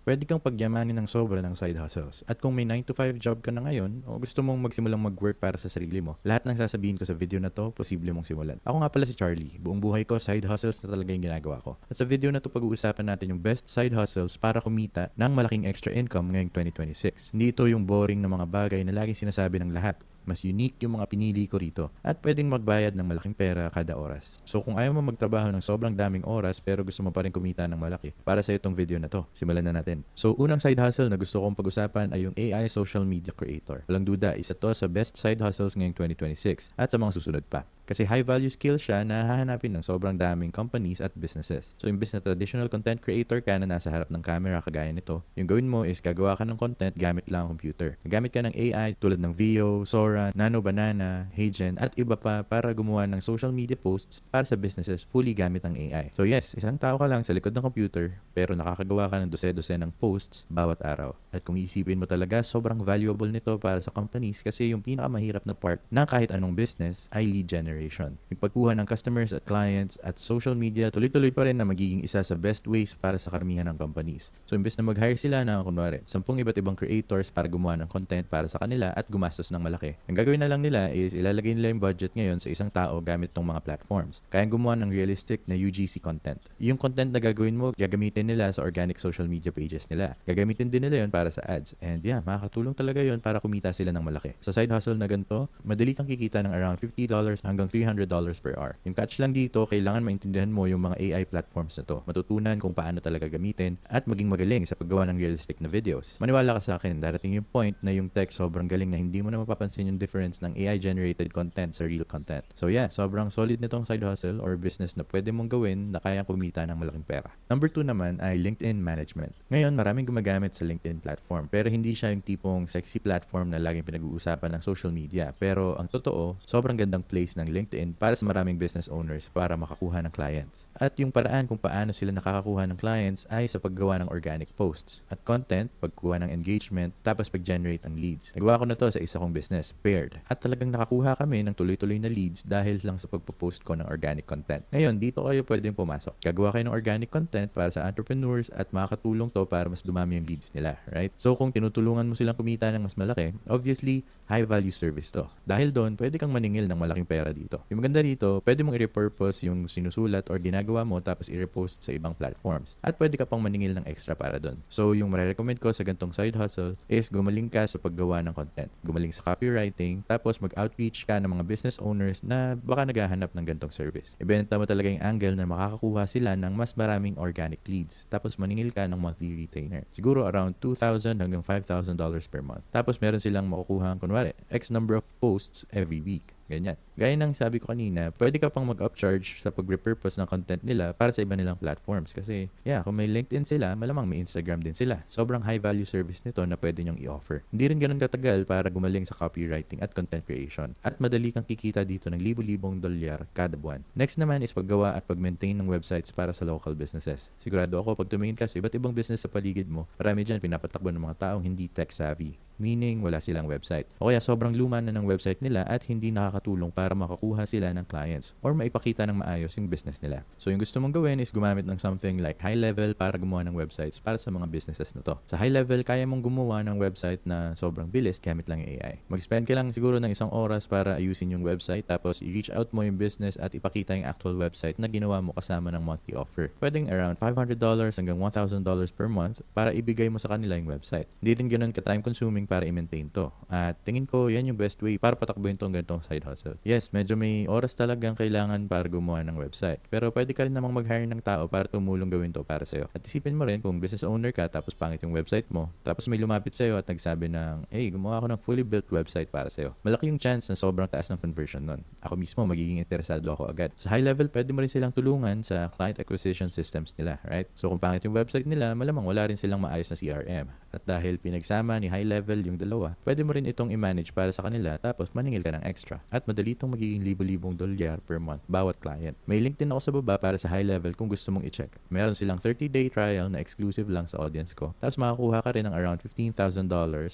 Pwede kang pagyamanin ng sobra ng side hustles. At kung may 9 to 5 job ka na ngayon o gusto mong magsimulang mag-work para sa sarili mo, lahat ng sasabihin ko sa video na to, posible mong simulan. Ako nga pala si Charlie. Buong buhay ko, side hustles na talaga yung ginagawa ko. At sa video na to, pag-uusapan natin yung best side hustles para kumita ng malaking extra income ngayong 2026. Hindi ito yung boring na mga bagay na laging sinasabi ng lahat. Mas unique yung mga pinili ko rito at pwedeng magbayad ng malaking pera kada oras. So kung ayaw mo magtrabaho ng sobrang daming oras pero gusto mo pa rin kumita ng malaki, para sa itong video na to. Simulan na natin. So unang side hustle na gusto kong pag-usapan ay yung AI social media creator. Walang duda, isa to sa best side hustles ngayong 2026 at sa mga susunod pa. Kasi high value skill siya na hahanapin ng sobrang daming companies at businesses. So imbes na traditional content creator ka na nasa harap ng camera kagaya nito, yung gawin mo is gagawa ka ng content gamit lang ang computer. Gamit ka ng AI tulad ng Veo, Sora, Nano Banana, Heygen at iba pa para gumawa ng social media posts para sa businesses fully gamit ang AI. So yes, isang tao ka lang sa likod ng computer pero nakakagawa ka ng dose-dose ng posts bawat araw. At kung isipin mo talaga, sobrang valuable nito para sa companies kasi yung pinakamahirap na part ng kahit anong business ay lead generation. Yung pagkuha ng customers at clients at social media, tuloy-tuloy pa rin na magiging isa sa best ways para sa karamihan ng companies. So imbes na mag-hire sila ng kunwari 10 iba't ibang creators para gumawa ng content para sa kanila at gumastos ng malaki. Ang gagawin na lang nila is ilalagay nila yung budget ngayon sa isang tao gamit tong mga platforms. Kayang gumawa ng realistic na UGC content. Yung content na gagawin mo, gagamitin nila sa organic social media pages nila. Gagamitin din nila yun para sa ads. And yeah, makakatulong talaga yun para kumita sila ng malaki. Sa side hustle na ganito, madali kang kikita ng around $50 hanggang $300 per hour. Yung catch lang dito, kailangan maintindihan mo yung mga AI platforms na to. Matutunan kung paano talaga gamitin at maging magaling sa paggawa ng realistic na videos. Maniwala ka sa akin, darating yung point na yung tech sobrang galing na hindi mo na mapapansin yung difference ng AI-generated content sa real content. So yeah, sobrang solid nitong side hustle or business na pwede mong gawin na kayang kumita ng malaking pera. Number 2 naman ay LinkedIn management. Ngayon, maraming gumagamit sa LinkedIn platform pero hindi siya yung tipong sexy platform na laging pinag-uusapan ng social media. Pero ang totoo, sobrang gandang place ng LinkedIn para sa maraming business owners para makakuha ng clients. At yung paraan kung paano sila nakakakuha ng clients ay sa paggawa ng organic posts at content, pagkuha ng engagement, tapos pag-generate ng leads. Nagawa ko na to sa isa kong business, Paired. At talagang nakakuha kami ng tuloy-tuloy na leads dahil lang sa pagpo-post ko ng organic content. Ngayon, dito kayo pwedeng pumasok. Gagawa kayo ng organic content para sa entrepreneurs at makakatulong to para mas dumami yung leads nila, right? So kung tinutulungan mo silang kumita ng mas malaki, obviously, high value service to. Dahil doon, pwede kang maningil ng malaking pera dito. Yung maganda rito, pwede mong i-repurpose yung sinusulat or ginagawa mo tapos i-repost sa ibang platforms. At pwede ka pang maningil ng extra para doon. So yung marirecommend ko sa gantong side hustle is gumaling ka sa paggawa ng content. Gumaling sa copywriting, tapos mag-outreach ka ng mga business owners na baka naghahanap ng gantong service. Ibenta mo talaga yung angle na makakakuha sila ng mas maraming organic leads. Tapos maningil ka ng monthly retainer. Siguro around $2,000 hanggang $5,000 per month. Tapos meron silang makukuha, kunwari, X number of posts every week. Ganyan. Gaya ng sabi ko kanina, pwede ka pang mag-upcharge sa pag-repurpose ng content nila para sa iba nilang platforms. Kasi, yeah, kung may LinkedIn sila, malamang may Instagram din sila. Sobrang high-value service nito na pwede nyong i-offer. Hindi rin ganun katagal para gumaling sa copywriting at content creation. At madali kang kikita dito ng libo-libong dolyar kada buwan. Next naman is paggawa at pag-maintain ng websites para sa local businesses. Sigurado ako, pag tumingin ka sa iba't ibang business sa paligid mo, marami dyan pinapatakbo ng mga taong hindi tech-savvy. Meaning, wala silang website. O kaya sobrang luma na ng website nila at hindi nakakatulong para makakuha sila ng clients or maipakita ng maayos yung business nila. So yung gusto mong gawin is gumamit ng something like high level para gumawa ng websites para sa mga businesses na to. Sa high level, kaya mong gumawa ng website na sobrang bilis gamit lang yung AI. Mag-spend ka lang siguro ng 1 oras para ayusin yung website tapos i-reach out mo yung business at ipakita yung actual website na ginawa mo kasama ng monthly offer. Pwedeng around $500 hanggang $1,000 per month para ibigay mo sa kanila yung website. Hindi rin ganun ka-time consuming para i-maintain to. At tingin ko, yan yung best way para patakbuhin tong ganitong side hustle. Yes, medyo may oras talagang kailangan para gumawa ng website. Pero pwede ka rin namang mag-hire ng tao para tumulong gawin to para sa'yo. At isipin mo rin kung business owner ka tapos pangit yung website mo, tapos may lumapit sa'yo at nagsabi ng, hey, gumawa ako ng fully built website para sa'yo. Malaki yung chance na sobrang taas ng conversion nun. Ako mismo, magiging interesado ako agad. Sa high level, pwede mo rin silang tulungan sa client acquisition systems nila, right? So kung pangit yung website nila, malamang wala rin silang maayos na CRM. At dahil pinagsama ni high level i-bundle yung dalawa, pwede mo rin itong i-manage para sa kanila tapos maningil ka ng extra. At madali itong magiging libo-libong dolyar per month bawat client. May link din ako sa baba para sa high level kung gusto mong i-check. Meron silang 30-day trial na exclusive lang sa audience ko. Tapos makakuha ka rin ng around $15,000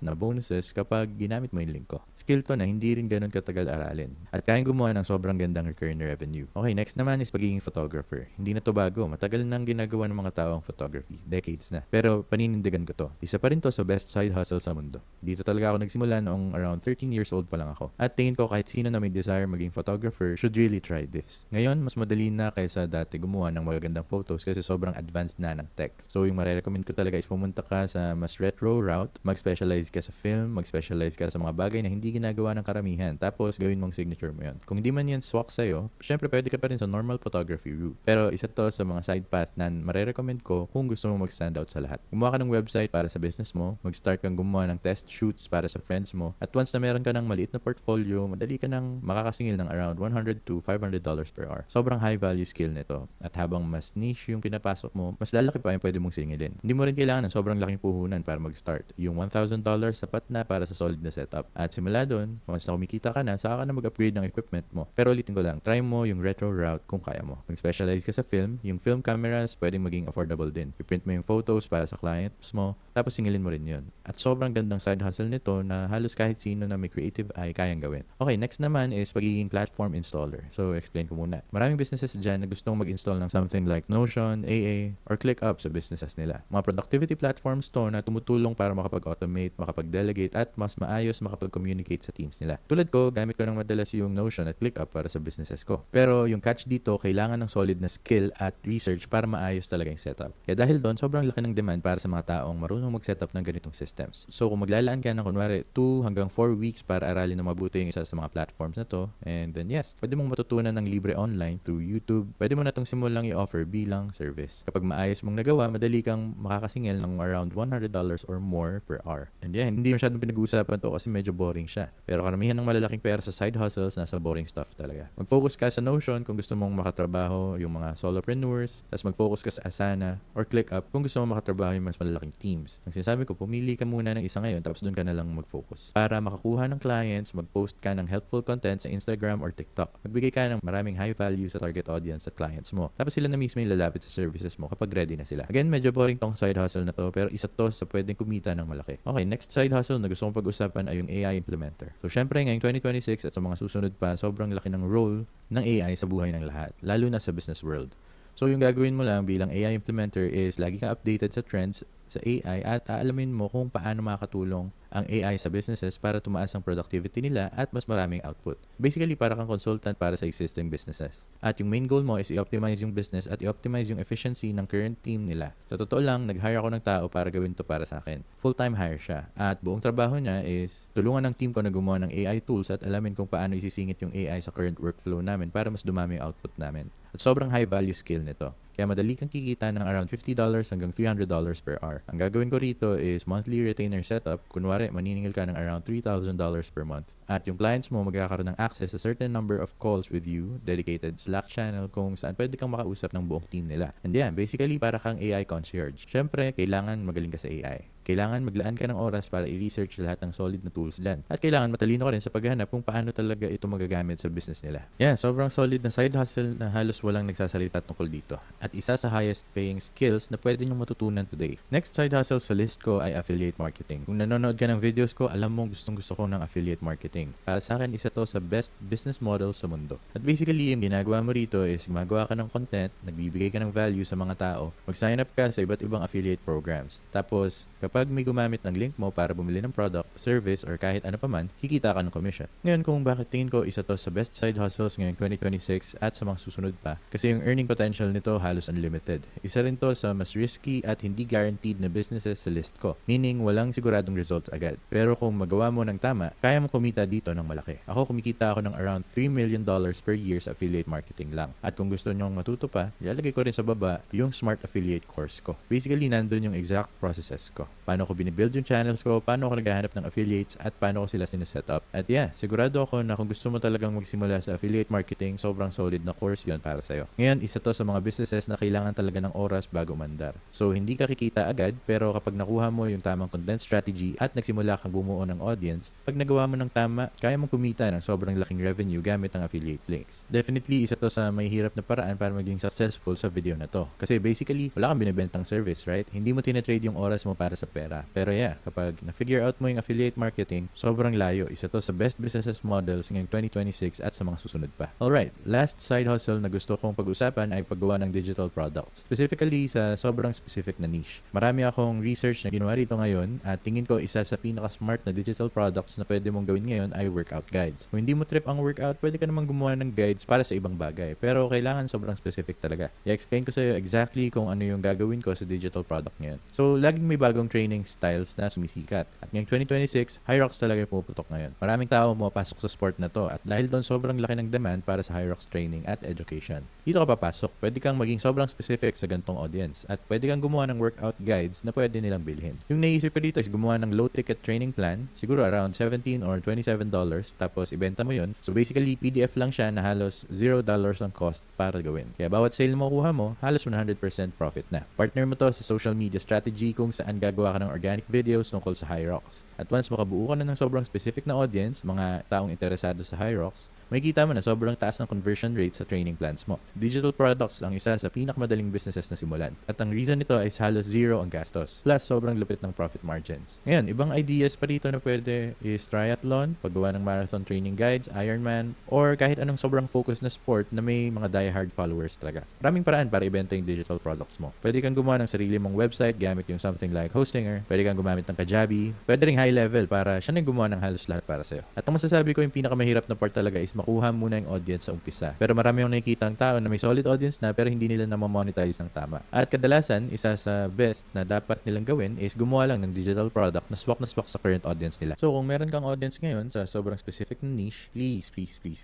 na bonuses kapag ginamit mo yung link ko. Skill to na hindi rin ganun katagal aralin. At kayang gumawa ng sobrang gandang recurring revenue. Okay, next naman is pagiging photographer. Hindi na to bago. Matagal nang ginagawa ng mga tao ang photography. Decades na. Pero paninindigan ko to. Isa pa rin to sa best side hustle sa mundo. Dito talaga ako nagsimula noong around 13 years old pa lang ako. At tingin ko kahit sino na may desire maging photographer should really try this. Ngayon, mas madali na kaysa dati gumawa ng magagandang photos kasi sobrang advanced na ng tech. So yung marirecommend ko talaga is pumunta ka sa mas retro route, mag-specialize ka sa film, mag-specialize ka sa mga bagay na hindi ginagawa ng karamihan. Tapos gawin mong signature mo yun. Kung hindi man yan swak sa'yo, syempre pwede ka pa rin sa normal photography route. Pero isa to sa mga side path na marirecommend ko kung gusto mo mag-stand out sa lahat. Gumawa ka ng website para sa business mo, mag-start kang gumawa ng test shoots para sa friends mo, at once na meron ka ng maliit na portfolio, madali ka nang makakasingil ng around $100 to $500 per hour. Sobrang high value skill nito. At habang mas niche yung pinapasok mo, mas lalaki pa yung pwede mong singilin. Hindi mo rin kailangan ng sobrang laking puhunan para mag-start. Yung $1,000 sapat na para sa solid na setup. At simula doon, once na kumikita ka na, saka ka na mag-upgrade ng equipment mo. Pero ulitin ko lang, try mo yung retro route kung kaya mo. Mag-specialize ka sa film, yung film cameras pwedeng maging affordable din. I-print mo yung photos para sa clients mo, tapos singilin mo rin yun. At sobrang gandang side hustle nito na halos kahit sino na may creative eye kayang gawin. Okay, next naman is pagiging platform installer. So, explain ko muna. Maraming businesses dyan na gustong mag-install ng something like Notion, AA, or ClickUp sa businesses nila. Mga productivity platforms to na tumutulong para makapag-automate, makapag-delegate, at mas maayos makapag-communicate sa teams nila. Tulad ko, gamit ko ng madalas yung Notion at ClickUp para sa businesses ko. Pero yung catch dito, kailangan ng solid na skill at research para maayos talaga yung setup. Kaya dahil doon, sobrang laki ng demand para sa mga taong marunong mag-setup ng ganitong systems. So kung maglalaan ka ng kunwari 2 hanggang 4 weeks para aralin na mabuti yung isa sa mga platforms na to, and then yes, pwede mong matutunan ng libre online through YouTube. Pwede mo na itong simulang i-offer bilang service. Kapag maayos mong nagawa, madali kang makakasingil ng around $100 or more per hour. And yeah, hindi masyadong pinag-uusapan to kasi medyo boring siya. Pero karamihan ng malalaking pera sa side hustles nasa boring stuff talaga. Mag-focus ka sa Notion kung gusto mong makatrabaho yung mga solopreneurs, tapos mag-focus ka sa Asana or ClickUp kung gusto mong makatrabaho yung mas malalaking teams. Ang sinasabi ko, pumili ka muna ng isa ngayon tapos doon ka na lang mag-focus. Para makakuha ng clients, mag-post ka ng helpful content sa Instagram or TikTok. Magbigay ka ng maraming high value sa target audience at clients mo. Tapos sila na mismo yung lalapit sa services mo kapag ready na sila. Again, medyo boring tong side hustle na to pero isa to sa pwedeng kumita ng malaki. Okay, next side hustle na gusto kong pag-usapan ay yung AI implementer. So syempre ngayong 2026 at sa mga susunod pa, sobrang laki ng role ng AI sa buhay ng lahat, lalo na sa business world. So yung gagawin mo lang bilang AI implementer is lagi kang updated sa trends sa AI at aalamin mo kung paano makakatulong ang AI sa businesses para tumaas ang productivity nila at mas maraming output. Basically, para kang consultant para sa existing businesses. At yung main goal mo is i-optimize yung business at i-optimize yung efficiency ng current team nila. Sa totoo lang, nag-hire ako ng tao para gawin to para sa akin. Full-time hire siya. At buong trabaho niya is tulungan ng team ko na gumawa ng AI tools at alamin kung paano isisingit yung AI sa current workflow namin para mas dumami yung output namin. At sobrang high value skill nito. Kaya madali kang kikita ng around $50 hanggang $300 per hour. Ang gagawin ko rito is monthly retainer setup. Kunwari, maniningil ka ng around $3,000 per month. At yung clients mo magkakaroon ng access sa certain number of calls with you, dedicated Slack channel kung saan pwede kang makausap ng buong team nila. And yeah, basically para kang AI concierge. Syempre, kailangan magaling ka sa AI. Kailangan maglaan ka ng oras para i-research lahat ng solid na tools dyan. At kailangan matalino ka rin sa paghahanap kung paano talaga ito magagamit sa business nila. Yeah, sobrang solid na side hustle na halos walang nagsasalita tungkol dito. At isa sa highest paying skills na pwede nyong matutunan today. Next side hustle sa list ko ay affiliate marketing. Kung nanonood ka ng videos ko, alam mo gustong gusto ko ng affiliate marketing. Para sa akin, isa to sa best business model sa mundo. At basically, yung ginagawa mo rito is gumagawa ka ng content, nagbibigay ka ng value sa mga tao, mag-sign up ka sa iba't ibang affiliate programs. Tapos, kapag may gumamit ng link mo para bumili ng product, service, or kahit ano paman, kikita ka ng commission. Ngayon kung bakit tingin ko isa to sa best side hustles ngayong 2026 at sa mga susunod pa, kasi yung earning potential nito halos unlimited. Isa rin to sa mas risky at hindi guaranteed na businesses sa list ko. Meaning, walang siguradong results agad. Pero kung magawa mo ng tama, kaya mo kumita dito ng malaki. Ako kumikita ako ng around $3 million per year sa affiliate marketing lang. At kung gusto nyong matuto pa, ilalagay ko rin sa baba yung Smart Affiliate course ko. Basically, nandun yung exact processes ko. Paano ko binibuild yung channels ko, paano ako naghahanap ng affiliates, at paano ko sila sineset up. At yeah, sigurado ako na kung gusto mo talagang magsimula sa affiliate marketing, sobrang solid na course yon para sa'yo. Ngayon, isa to sa mga businesses na kailangan talaga ng oras bago mandar. So, hindi ka kikita agad, pero kapag nakuha mo yung tamang content strategy at nagsimula kang bumuo ng audience, pag nagawa mo ng tama, kaya mong kumita ng sobrang laking revenue gamit ang affiliate links. Definitely, isa to sa may hirap na paraan para maging successful sa video na to. Kasi basically, wala kang binibentang service, right? Hindi mo tinatrade yung oras mo para sa pera. Pero yeah, kapag na-figure out mo yung affiliate marketing, sobrang layo. Isa to sa best businesses models ngayong 2026 at sa mga susunod pa. Alright, last side hustle na gusto kong pag-usapan ay paggawa ng digital products. Specifically sa sobrang specific na niche. Marami akong research na ginawa rito ngayon at tingin ko isa sa pinaka-smart na digital products na pwede mong gawin ngayon ay workout guides. Kung hindi mo trip ang workout, pwede ka namang gumawa ng guides para sa ibang bagay. Pero kailangan sobrang specific talaga. I-explain ko sa iyo exactly kung ano yung gagawin ko sa digital product ngayon. So, laging may bagong training styles na sumisikat. At ngayong 2026, Hyrox talaga yung pumuputok ngayon. Maraming tao pumapasok sa sport na to at dahil doon sobrang laki ng demand para sa Hyrox training at education. Dito ka papasok, pwede kang maging sobrang specific sa ganitong audience at pwede kang gumawa ng workout guides na pwede nilang bilhin. Yung naisip ko dito is gumawa ng low ticket training plan, siguro around $17 or $27, tapos ibenta mo yun. So basically, PDF lang siya na halos $0 ang cost para gawin. Kaya bawat sale mo kuha mo, halos 100% profit na. Partner mo to sa social media strategy kung saan gagawa ka ng organic videos tungkol sa Hyrox. At once makabuo ka na ng sobrang specific na audience, mga taong interesado sa Hyrox, makikita mo na sobrang taas ng conversion rate sa training plans mo. Digital products ang isa sa pinakamadaling businesses na simulan. At ang reason nito ay halos zero ang gastos. Plus, sobrang lupit ng profit margins. Ngayon, ibang ideas pa rito na pwede is triathlon, paggawa ng marathon training guides, Ironman, or kahit anong sobrang focus na sport na may mga die-hard followers talaga. Maraming paraan para ibenta yung digital products mo. Pwede kang gumawa ng sarili mong website gamit yung something like Hostinger. Pwede kang gumamit ng Kajabi. Pwede ring high level para siya na gumawa ng halos lahat para sa'yo. At ang masasabi ko yung pinakamahirap na part talaga is makuha muna yung audience sa umpisa. Pero marami yung nakikita ang tao na may solid audience na pero hindi nila na-monetize ng tama. At kadalasan, isa sa best na dapat nilang gawin is gumawa lang ng digital product na swak sa current audience nila. So kung meron kang audience ngayon sa sobrang specific na niche, please,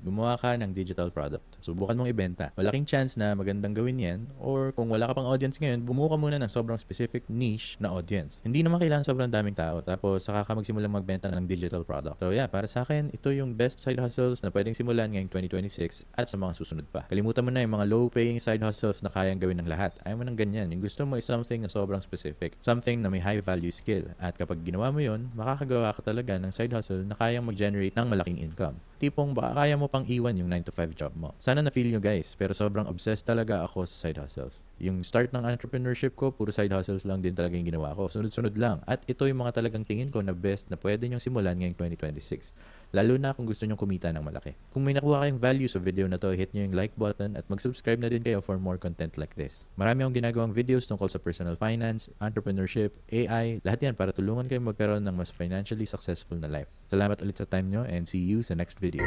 gumawa ka ng digital product. Subukan mong ibenta. Malaking chance na magandang gawin yan, or kung wala ka pang audience ngayon, bumuo ka muna ng sobrang specific niche na audience. Hindi naman kailangan sobrang daming tao, tapos saka ka magsimulang magbenta ng digital product. So yeah, para sa akin, ito yung best side hustles na pwedeng simulan ngayong 2026 at sa mga susunod pa. Kalimutan mo na yung mga low-paying side hustles na kayang gawin ng lahat. Ayaw mo ng ganyan. Yung gusto mo is something na sobrang specific. Something na may high-value skill. At kapag ginawa mo yun, makakagawa ka talaga ng side hustle na kayang mag-generate ng malaking income. Tipong baka kaya mo pang iwan yung 9 to 5 job mo. Sana na-feel nyo guys, pero sobrang obsessed talaga ako sa side hustles. Yung start ng entrepreneurship ko, puro side hustles lang din talaga yung ginawa ko. Sunod-sunod lang. At ito yung mga talagang tingin ko na best na pwede nyong simulan ngayong 2026. Lalo na kung gusto nyong kumita ng malaki. Kung may nakuha kayong value sa video na to, hit nyo yung like button at mag-subscribe na din kayo for more content like this. Marami akong ginagawang videos tungkol sa personal finance, entrepreneurship, AI, lahat yan para tulungan kayo magkaroon ng mas financially successful na life. Salamat ulit sa time nyo and see you sa next video.